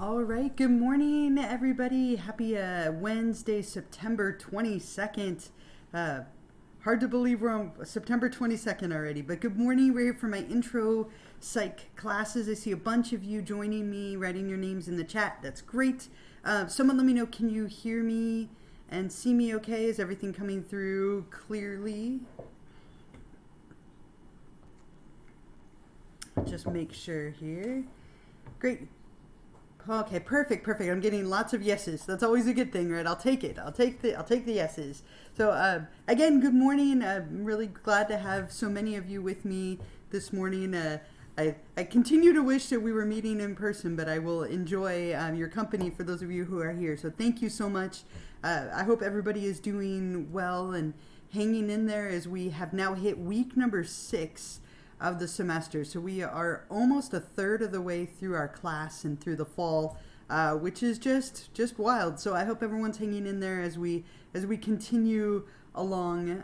All right, good morning, everybody. Happy Wednesday, September 22nd. Hard to believe we're on September 22nd already, but good morning. We're here for my intro psych classes. I see a bunch of you joining me, writing your names in the chat. That's great. Someone let me know, can you hear me and see me okay? Is everything coming through clearly? Just make sure here. Great. Okay, perfect. I'm getting lots of yeses. That's always a good thing, right? I'll take it. I'll take the yeses. So again, good morning. I'm really glad to have so many of you with me this morning. I continue to wish that we were meeting in person, but I will enjoy your company for those of you who are here. So thank you so much. I hope everybody is doing well and hanging in there as we have now hit week number 6 of the semester. So we are almost a third of the way through our class and through the fall, which is just wild. So I hope everyone's hanging in there as we continue along.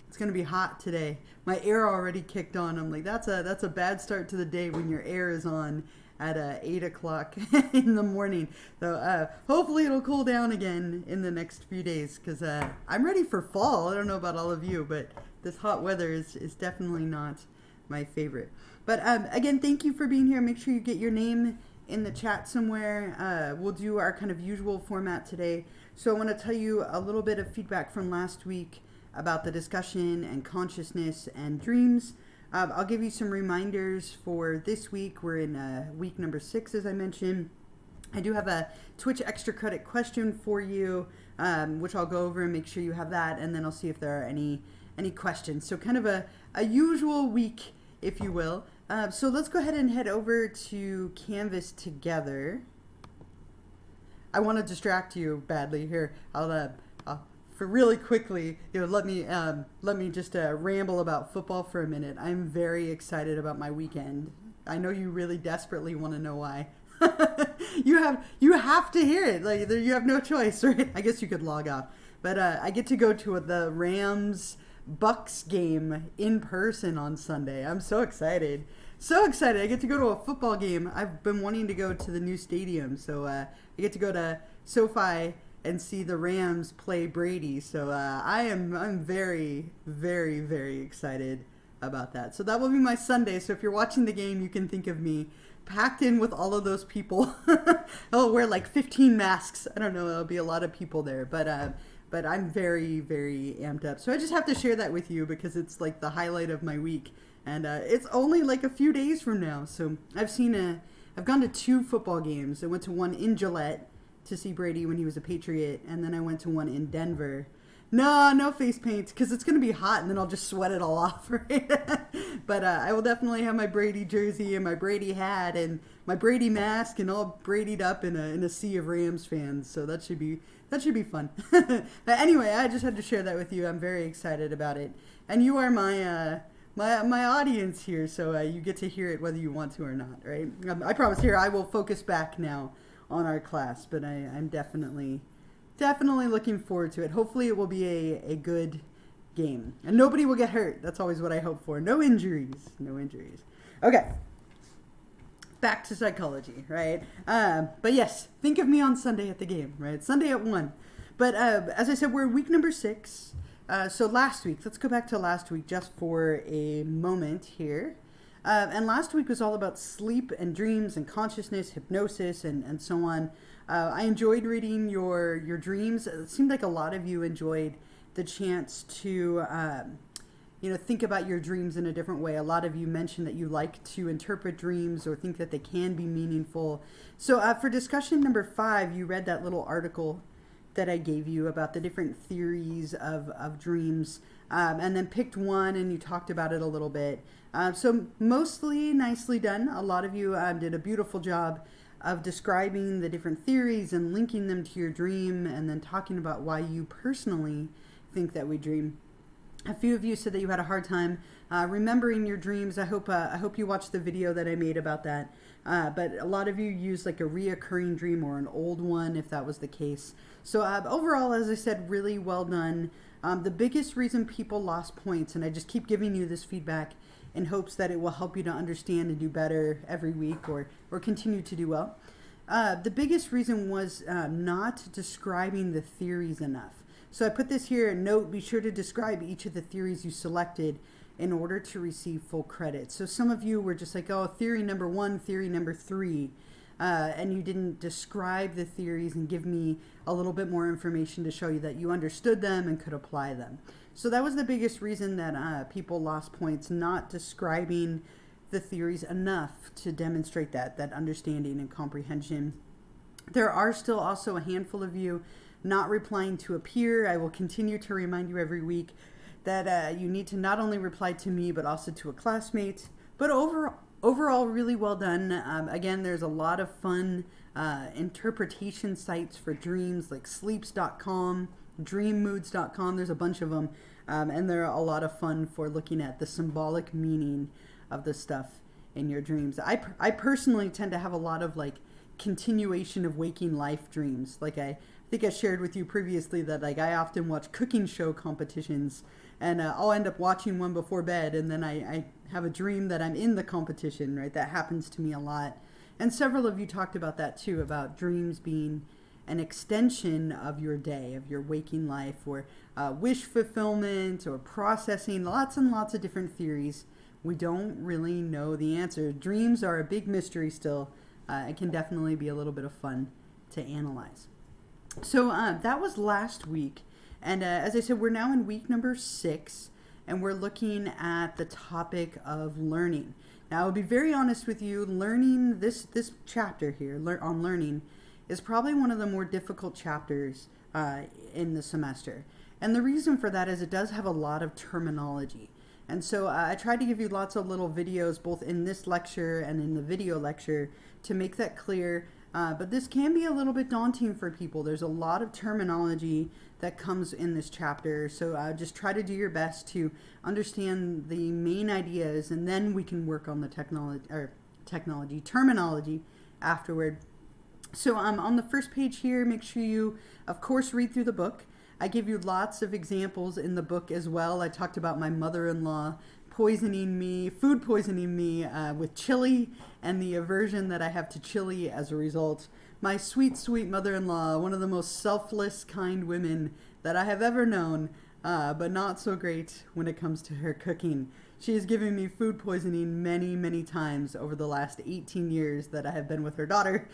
It's gonna be hot today. My air already kicked on. I'm like, that's a bad start to the day when your air is on at 8 o'clock in the morning. So hopefully it'll cool down again in the next few days, because I'm ready for fall. I don't know about all of you, but this hot weather is definitely not my favorite. But again, thank you for being here. Make sure you get your name in the chat somewhere. We'll do our kind of usual format today. So I want to tell you a little bit of feedback from last week about the discussion and consciousness and dreams. I'll give you some reminders for this week. We're in week number 6, as I mentioned. I do have a Twitch extra credit question for you, which I'll go over and make sure you have that, and then I'll see if there are any questions. So kind of a usual week, if you will. So let's go ahead and head over to Canvas together. I want to distract you badly here. I'll for really quickly, let me just ramble about football for a minute. I'm very excited about my weekend. I know you really desperately want to know why. You have to hear it. Like, you have no choice, right? I guess you could log off. But I get to go to the Rams-Bucks game in person on Sunday. I'm so excited. So excited. I get to go to a football game. I've been wanting to go to the new stadium. So I get to go to SoFi and see the Rams play Brady. So I'm very, very, very excited about that. So that will be my Sunday. So if you're watching the game, you can think of me packed in with all of those people. I'll wear like 15 masks. I don't know. There'll be a lot of people there. But I'm very, very amped up. So I just have to share that with you because it's like the highlight of my week. And it's only like a few days from now. So I've gone to 2 football games. I went to one in Gillette to see Brady when he was a Patriot. And then I went to one in Denver. No face paint, because it's going to be hot and then I'll just sweat it all off, right? But I will definitely have my Brady jersey and my Brady hat and my Brady mask and all Brady'd up in a sea of Rams fans. So that should be fun. But anyway, I just had to share that with you. I'm very excited about it. And you are my audience here, so you get to hear it whether you want to or not, right? I promise here I will focus back now on our class, but I'm definitely looking forward to it. Hopefully it will be a good game. And nobody will get hurt. That's always what I hope for. No injuries. Okay. Back to psychology, right? But yes, think of me on Sunday at the game, right? Sunday at 1. But as I said, we're week number 6. So last week, let's go back to last week just for a moment here. And last week was all about sleep and dreams and consciousness, hypnosis, and so on. I enjoyed reading your dreams. It seemed like a lot of you enjoyed the chance to think about your dreams in a different way. A lot of you mentioned that you like to interpret dreams or think that they can be meaningful. So for discussion number 5, you read that little article that I gave you about the different theories of dreams, and then picked one and you talked about it a little bit. So mostly nicely done. A lot of you did a beautiful job of describing the different theories and linking them to your dream and then talking about why you personally think that we dream. A few of you said that you had a hard time remembering your dreams. I hope you watched the video that I made about that. But a lot of you used like a reoccurring dream or an old one if that was the case. So overall, as I said, really well done. The biggest reason people lost points, and I just keep giving you this feedback in hopes that it will help you to understand and do better every week or continue to do well, The biggest reason was not describing the theories enough. So I put this here, note, be sure to describe each of the theories you selected in order to receive full credit. So some of you were just like, oh, theory number 1, theory number 3, and you didn't describe the theories and give me a little bit more information to show you that you understood them and could apply them. So that was the biggest reason that people lost points, not describing the theories enough to demonstrate that understanding and comprehension. There are still also a handful of you not replying to a peer. I will continue to remind you every week that you need to not only reply to me but also to a classmate. But overall really well done. Again, there's a lot of fun interpretation sites for dreams like sleeps.com, dreammoods.com. There's a bunch of them, and they're a lot of fun for looking at the symbolic meaning of the stuff in your dreams. I personally tend to have a lot of like continuation of waking life dreams. Like I think I shared with you previously that like I often watch cooking show competitions, and I'll end up watching one before bed, and then I have a dream that I'm in the competition, right? That happens to me a lot. And several of you talked about that too, about dreams being an extension of your day, of your waking life, or wish fulfillment, or processing, lots and lots of different theories. We don't really know the answer. Dreams are a big mystery still. It can definitely be a little bit of fun to analyze. So that was last week. And as I said, we're now in week number 6, and we're looking at the topic of learning. Now, I'll be very honest with you, learning, this chapter here on learning is probably one of the more difficult chapters in the semester. And the reason for that is it does have a lot of terminology. And so I tried to give you lots of little videos, both in this lecture and in the video lecture, to make that clear. But this can be a little bit daunting for people. There's a lot of terminology that comes in this chapter. So just try to do your best to understand the main ideas, and then we can work on the terminology afterward. So on the first page here, make sure you, of course, read through the book. I give you lots of examples in the book as well. I talked about my mother-in-law food poisoning me with chili, and the aversion that I have to chili as a result. My sweet, sweet mother-in-law, one of the most selfless, kind women that I have ever known, but not so great when it comes to her cooking. She has given me food poisoning many, many times over the last 18 years that I have been with her daughter.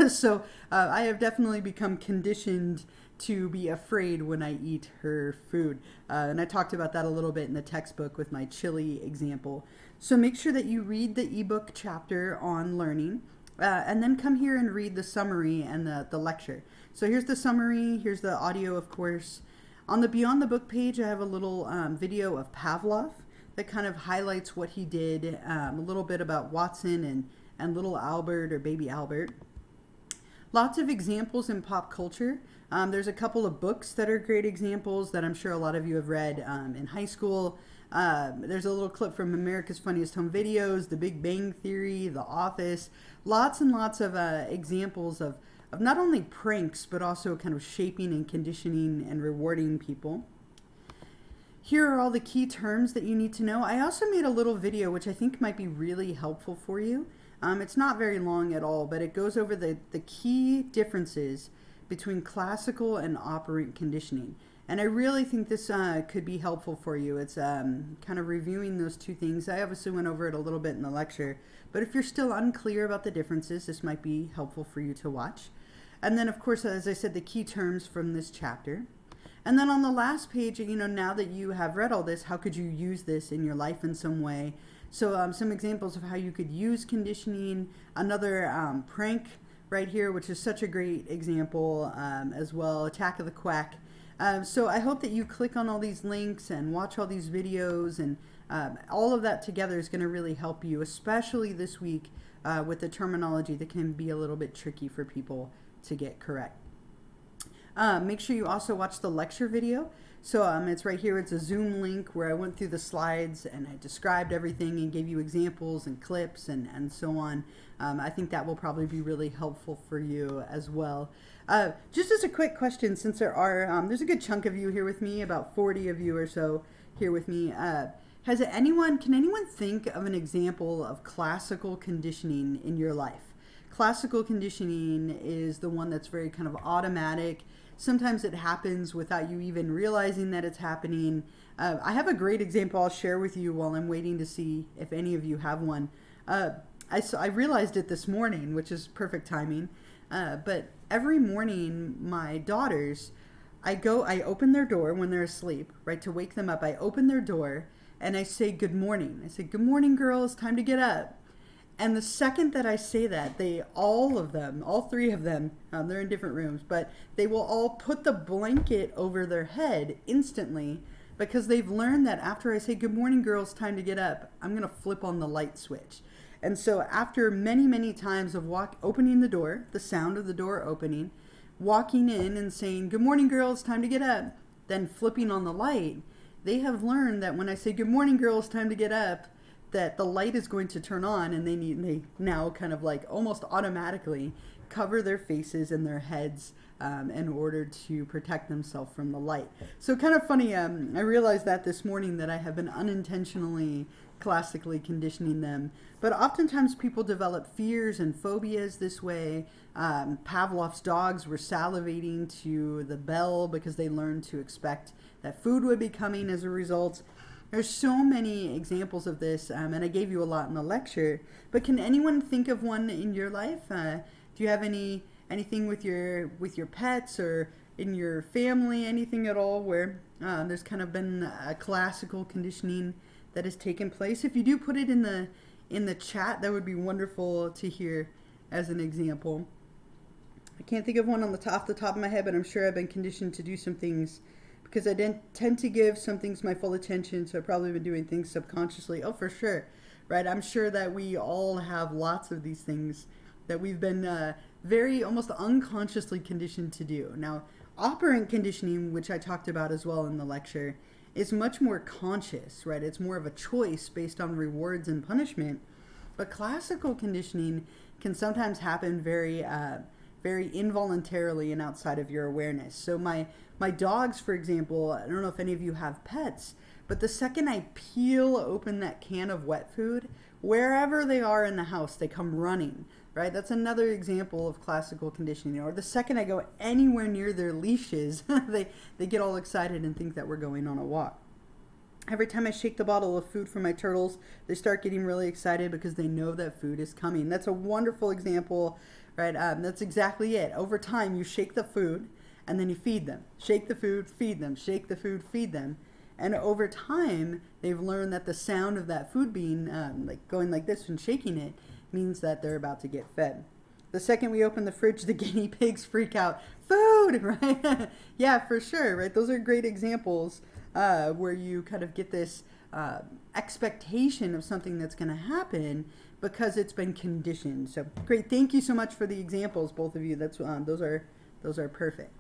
So I have definitely become conditioned to be afraid when I eat her food. And I talked about that a little bit in the textbook with my chili example. So make sure that you read the ebook chapter on learning, and then come here and read the summary and the lecture. So here's the summary, here's the audio, of course. On the Beyond the Book page, I have a little video of Pavlov that kind of highlights what he did, a little bit about Watson and little Albert, or baby Albert. Lots of examples in pop culture. There's a couple of books that are great examples that I'm sure a lot of you have read in high school. There's a little clip from America's Funniest Home Videos, The Big Bang Theory, The Office. Lots and lots of examples of not only pranks, but also kind of shaping and conditioning and rewarding people. Here are all the key terms that you need to know. I also made a little video which I think might be really helpful for you. It's not very long at all, but it goes over the key differences between classical and operant conditioning. And I really think this could be helpful for you. It's kind of reviewing those two things. I obviously went over it a little bit in the lecture, but if you're still unclear about the differences, this might be helpful for you to watch. And then, of course, as I said, the key terms from this chapter. And then on the last page, now that you have read all this, how could you use this in your life in some way? So some examples of how you could use conditioning. Another prank right here, which is such a great example as well, Attack of the Quack. So I hope that you click on all these links and watch all these videos, and all of that together is going to really help you, especially this week with the terminology that can be a little bit tricky for people to get correct. Make sure you also watch the lecture video. So it's right here. It's a Zoom link where I went through the slides and I described everything and gave you examples and clips and so on. I think that will probably be really helpful for you as well. Just as a quick question, since there's a good chunk of you here with me, about 40 of you or so here with me. Can anyone think of an example of classical conditioning in your life? classical conditioning is the one that's very kind of automatic. Sometimes it happens without you even realizing that it's happening. I have a great example I'll share with you while I'm waiting to see if any of you have one. I realized it this morning, which is perfect timing. But every morning, my daughters, I open their door when they're asleep, right, to wake them up. I open their door and I say, good morning. I say, good morning, girls, time to get up. And the second that I say that, all three of them, they're in different rooms, but they will all put the blanket over their head instantly, because they've learned that after I say, good morning, girls, time to get up, I'm going to flip on the light switch. And so after many, many times of opening the door, the sound of the door opening, walking in and saying, good morning, girls, time to get up, then flipping on the light, they have learned that when I say, good morning, girls, time to get up, that the light is going to turn on, and they now kind of like almost automatically cover their faces and their heads in order to protect themselves from the light. So kind of funny, I realized that this morning, that I have been unintentionally classically conditioning them. But oftentimes people develop fears and phobias this way. Pavlov's dogs were salivating to the bell because they learned to expect that food would be coming as a result. There's so many examples of this, and I gave you a lot in the lecture. But can anyone think of one in your life? Do you have anything with your pets or in your family, anything at all where there's kind of been a classical conditioning that has taken place? If you do, put it in the chat. That would be wonderful to hear as an example. I can't think of one on the top of my head, but I'm sure I've been conditioned to do some things because I didn't tend to give some things my full attention, so I've probably been doing things subconsciously. Oh, for sure, right? I'm sure that we all have lots of these things that we've been very almost unconsciously conditioned to do. Now, operant conditioning, which I talked about as well in the lecture, is much more conscious, right? It's more of a choice based on rewards and punishment. But classical conditioning can sometimes happen very involuntarily and outside of your awareness. So my dogs, for example, I don't know if any of you have pets, but the second I peel open that can of wet food, wherever they are in the house, they come running, right? That's another example of classical conditioning. Or the second I go anywhere near their leashes, they get all excited and think that we're going on a walk. Every time I shake the bottle of food for my turtles, they start getting really excited because they know that food is coming. That's a wonderful example, right? That's exactly it. Over time, you shake the food and then you feed them. Shake the food, feed them. Shake the food, feed them. And over time, they've learned that the sound of that food being like going like this and shaking it means that they're about to get fed. The second we open the fridge, the guinea pigs freak out. Food, right? Yeah, for sure, right? Those are great examples where you kind of get this expectation of something that's going to happen because it's been conditioned. So great, thank you so much for the examples, both of you. That's those are perfect.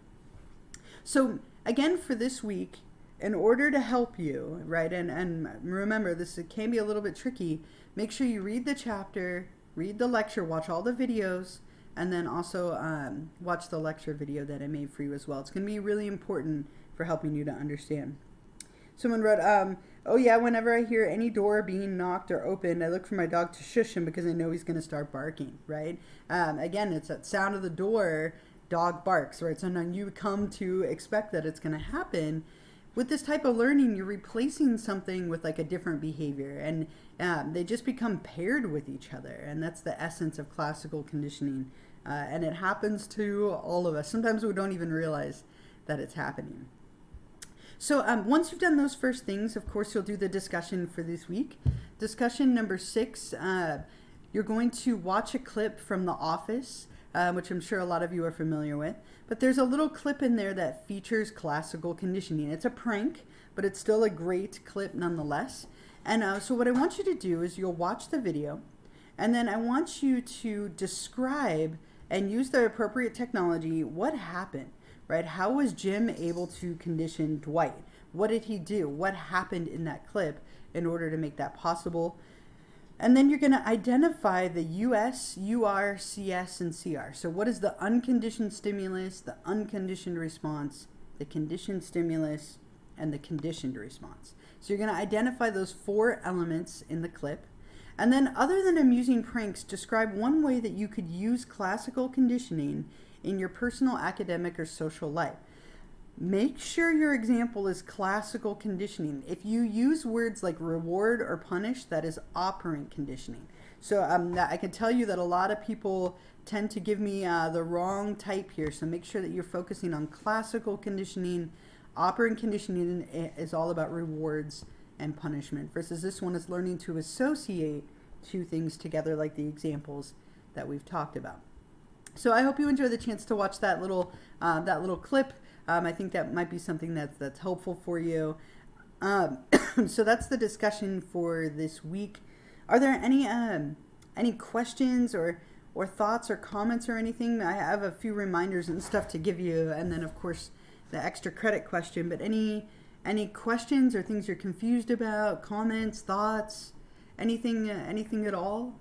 So again, for this week, in order to help you, right, and remember, it can be a little bit tricky, make sure you read the chapter, read the lecture, watch all the videos, and then also watch the lecture video that I made for you as well. It's going to be really important for helping you to understand. Someone wrote, oh yeah, whenever I hear any door being knocked or opened, I look for my dog to shush him because I know he's going to start barking, right? Again, it's that sound of the door, dog barks, right? So now you come to expect that it's going to happen. With this type of learning, you're replacing something with like a different behavior, and they just become paired with each other, and that's the essence of classical conditioning, and it happens to all of us. Sometimes we don't even realize that it's happening. So once you've done those first things, of course, you'll do the discussion for this week. Discussion number 6, you're going to watch a clip from The Office, which I'm sure a lot of you are familiar with. But there's a little clip in there that features classical conditioning. It's a prank, but it's still a great clip nonetheless. And so what I want you to do is you'll watch the video, and then I want you to describe and use the appropriate technology what happened. Right? How was Jim able to condition Dwight? What did he do? What happened in that clip in order to make that possible? And then you're going to identify the US, UR, CS, and CR. So what is the unconditioned stimulus, the unconditioned response, the conditioned stimulus, and the conditioned response? So you're going to identify those 4 elements in the clip. And then, other than amusing pranks, describe one way that you could use classical conditioning in your personal, academic, or social life. Make sure your example is classical conditioning. If you use words like reward or punish, that is operant conditioning. So I can tell you that a lot of people tend to give me the wrong type here. So make sure that you're focusing on classical conditioning. Operant conditioning is all about rewards and punishment, versus this one is learning to associate two things together, like the examples that we've talked about. So I hope you enjoy the chance to watch that little clip. I think that might be something that's helpful for you. So that's the discussion for this week. Are there any questions or thoughts or comments or anything? I have a few reminders and stuff to give you, and then of course the extra credit question. But any questions or things you're confused about? Comments, thoughts, anything at all?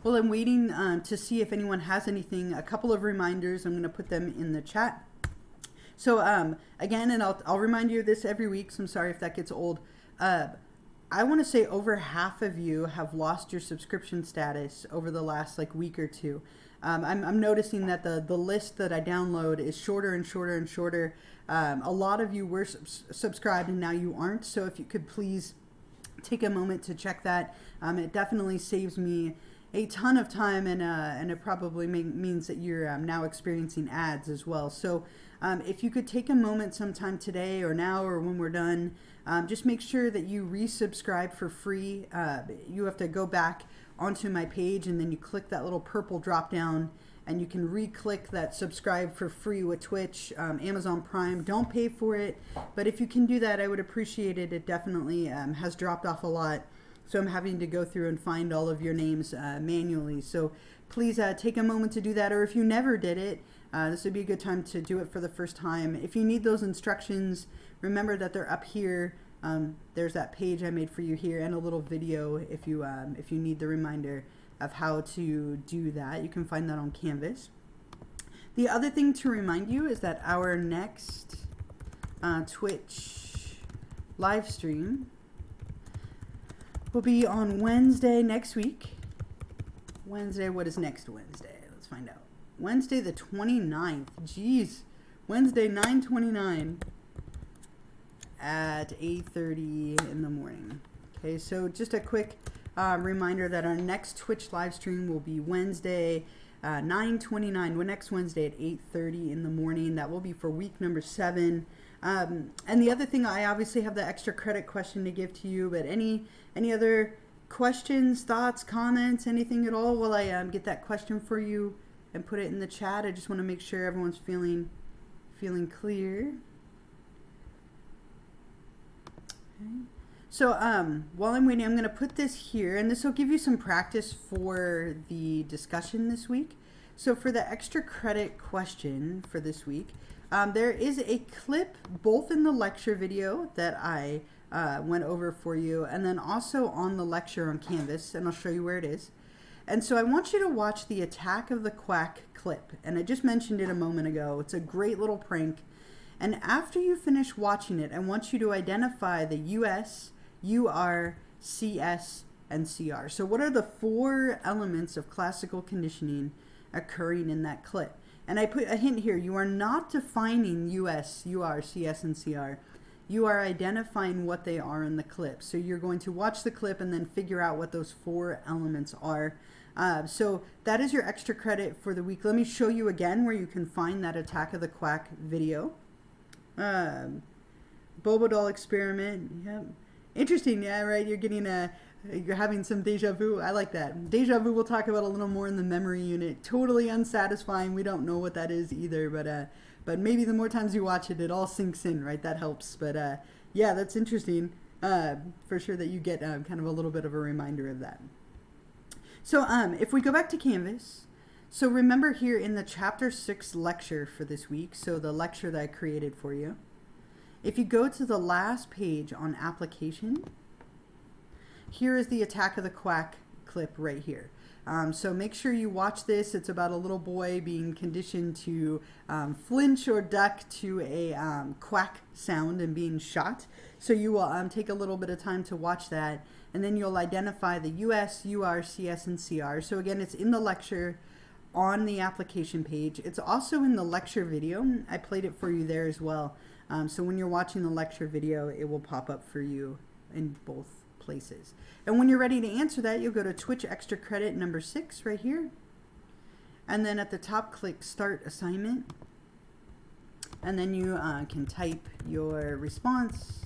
Well, I'm waiting to see if anyone has anything. A couple of reminders. I'm going to put them in the chat. So again, and I'll remind you of this every week, so I'm sorry if that gets old. I want to say over half of you have lost your subscription status over the last week or two. I'm noticing that the list that I download is shorter and shorter and shorter. A lot of you were subscribed and now you aren't. So if you could please take a moment to check that. It definitely saves me a ton of time, and it probably means that you're now experiencing ads as well. So if you could take a moment sometime today or now or when we're done, just make sure that you resubscribe for free. You have to go back onto my page, and then you click that little purple drop down, and you can re-click that subscribe for free with Twitch, Amazon Prime. Don't pay for it, but if you can do that, I would appreciate it. It definitely has dropped off a lot. So I'm having to go through and find all of your names manually. So please take a moment to do that. Or if you never did it, this would be a good time to do it for the first time. If you need those instructions, remember that they're up here. There's that page I made for you here, and a little video if you need the reminder of how to do that. You can find that on Canvas. The other thing to remind you is that our next Twitch live stream will be on Wednesday next week. Wednesday, what is next Wednesday? Let's find out. Wednesday the 29th. Jeez. Wednesday 9/29 at 8:30 in the morning. Okay, so just a quick reminder that our next Twitch live stream will be Wednesday 9/29, next Wednesday at 8:30 in the morning. That will be for week number 7. And the other thing, I obviously have the extra credit question to give to you, but any other questions, thoughts, comments, anything at all while I get that question for you and put it in the chat? I just want to make sure everyone's feeling clear. Okay. So while I'm waiting, I'm going to put this here, and this will give you some practice for the discussion this week. So for the extra credit question for this week, there is a clip both in the lecture video that I went over for you, and then also on the lecture on Canvas, and I'll show you where it is. And so I want you to watch the Attack of the Quack clip, and I just mentioned it a moment ago. It's a great little prank, and after you finish watching it, I want you to identify the US, UR, CS, and CR. So what are the 4 elements of classical conditioning occurring in that clip? And I put a hint here. You are not defining US, UR, CS, and CR. You are identifying what they are in the clip. So you're going to watch the clip and then figure out what those 4 elements are. So that is your extra credit for the week. Let me show you again where you can find that Attack of the Quack video. Bobo doll experiment. Yep. Interesting. Yeah, right. You're having some deja vu. I like that. Deja vu we'll talk about a little more in the memory unit. Totally unsatisfying. We don't know what that is either, but maybe the more times you watch it, it all sinks in, right? That helps. But yeah, that's interesting. For sure that you get kind of a little bit of a reminder of that. So if we go back to Canvas, so remember here in the chapter 6 lecture for this week, so the lecture that I created for you, if you go to the last page on application, here is the Attack of the Quack clip right here. So make sure you watch this. It's about a little boy being conditioned to flinch or duck to a quack sound and being shot. So you will take a little bit of time to watch that, and then you'll identify the US, UR, CS, and CR. So again, it's in the lecture on the application page. It's also in the lecture video. I played it for you there as well. So when you're watching the lecture video, it will pop up for you in both places. And when you're ready to answer that, you'll go to Twitch Extra Credit number 6 right here. And then at the top, click Start Assignment. And then you can type your response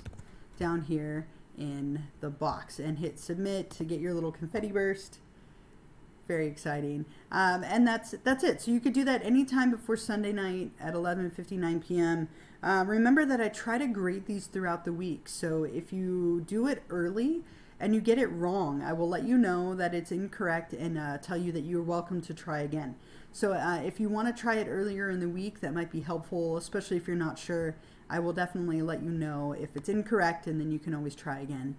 down here in the box and hit Submit to get your little confetti burst. Very exciting. And that's it. So you could do that anytime before Sunday night at 11:59 p.m. Remember that I try to grade these throughout the week. So if you do it early and you get it wrong, I will let you know that it's incorrect and tell you that you're welcome to try again. So if you want to try it earlier in the week, that might be helpful, especially if you're not sure. I will definitely let you know if it's incorrect, and then you can always try again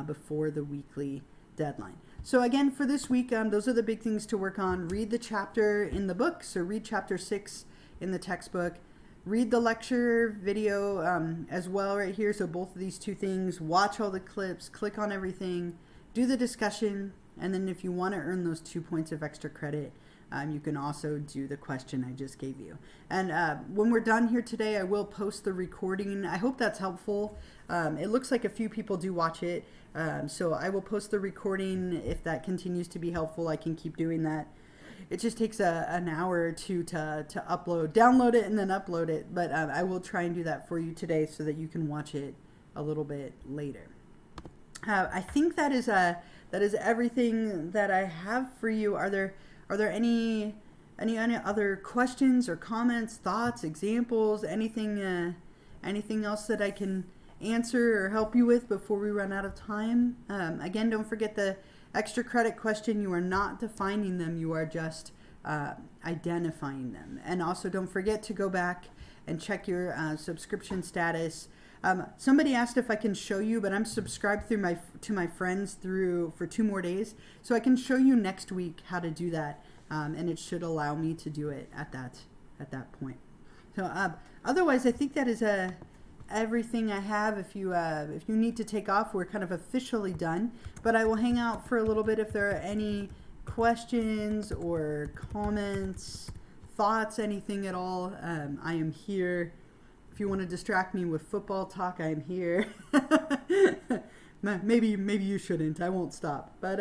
before the weekly deadline. So again, for this week, those are the big things to work on. Read the chapter in the book. So read chapter 6 in the textbook. Read the lecture video as well right here. So both of these two things. Watch all the clips. Click on everything. Do the discussion. And then if you want to earn those 2 points of extra credit, you can also do the question I just gave you. And when we're done here today, I will post the recording. I hope that's helpful. It looks like a few people do watch it. So I will post the recording. If that continues to be helpful, I can keep doing that. It just takes an hour or two to download it and then upload it. But I will try and do that for you today so that you can watch it a little bit later. I think that is everything that I have for you. Are there any other questions or comments, thoughts, examples, anything else that I can answer or help you with before we run out of time? Again, don't forget the extra credit question. You are not defining them. You are just identifying them. And also don't forget to go back and check your subscription status. Somebody asked if I can show you, but I'm subscribed to my friends for 2 more days. So I can show you next week how to do that. And it should allow me to do it at that point. So otherwise, I think that is everything I have. If you need to take off, we're kind of officially done. But I will hang out for a little bit if there are any questions or comments, thoughts, anything at all. I am here. If you want to distract me with football talk, I am here. Maybe you shouldn't. I won't stop. But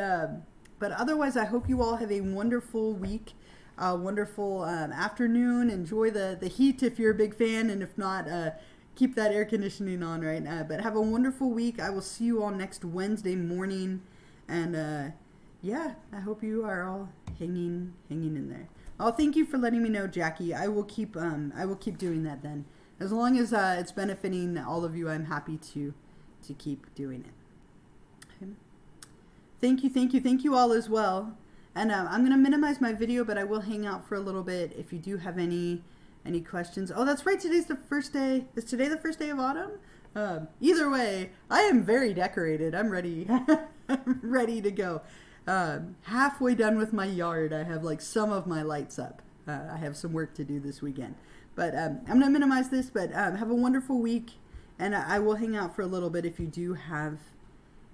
otherwise, I hope you all have a wonderful week, wonderful afternoon. Enjoy the heat if you're a big fan, and if not, keep that air conditioning on right now. But have a wonderful week. I will see you all next Wednesday morning, and yeah, I hope you are all hanging in there. Oh, thank you for letting me know, Jackie. I will keep doing that then. As long as it's benefiting all of you, I'm happy to keep doing it. Okay. Thank you all as well. And I'm going to minimize my video, but I will hang out for a little bit if you do have any questions. Oh, that's right. Today's the first day. Is today the first day of autumn? Either way, I am very decorated. I'm ready. I'm ready to go. Halfway done with my yard. I have like some of my lights up. I have some work to do this weekend. But I'm going to minimize this, but have a wonderful week. And I will hang out for a little bit if you do have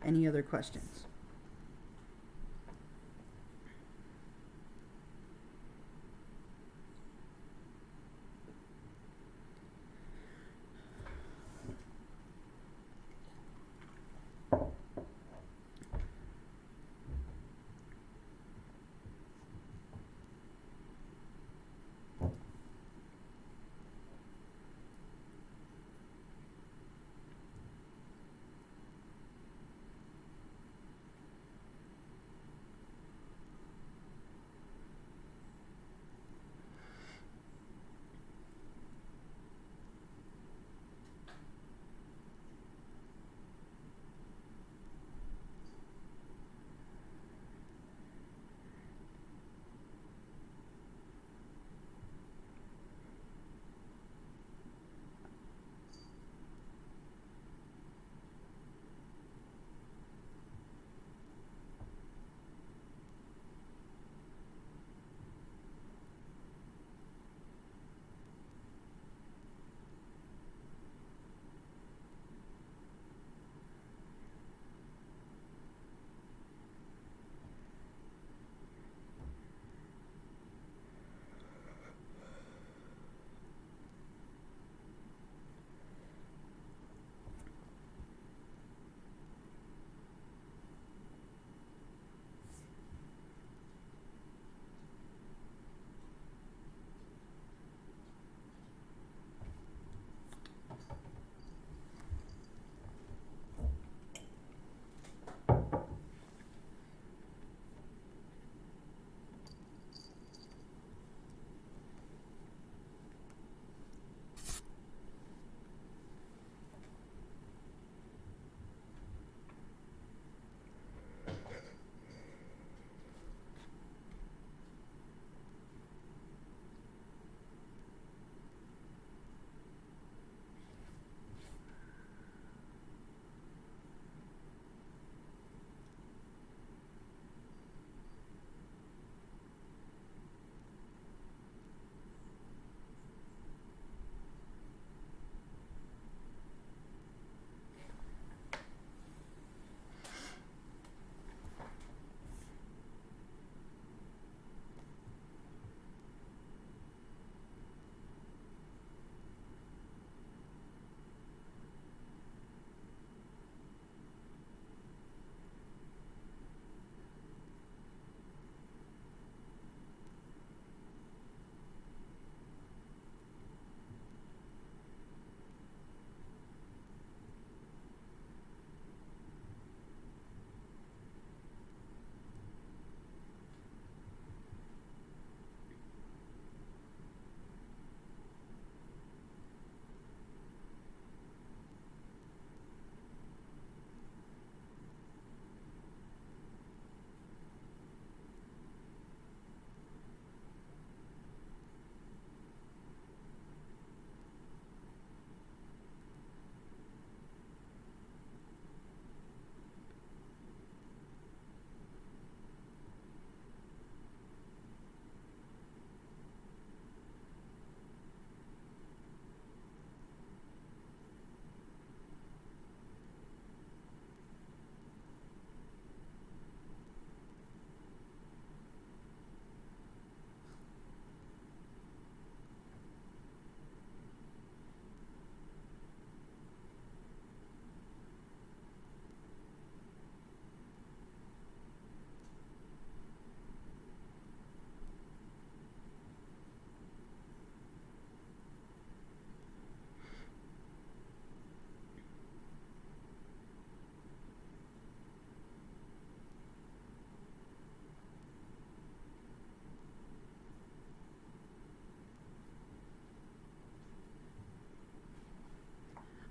any other questions.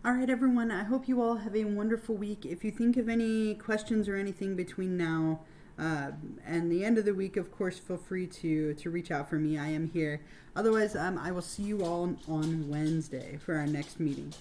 All right, everyone. I hope you all have a wonderful week. If you think of any questions or anything between now and the end of the week, of course, feel free to reach out for me. I am here. Otherwise, I will see you all on Wednesday for our next meeting.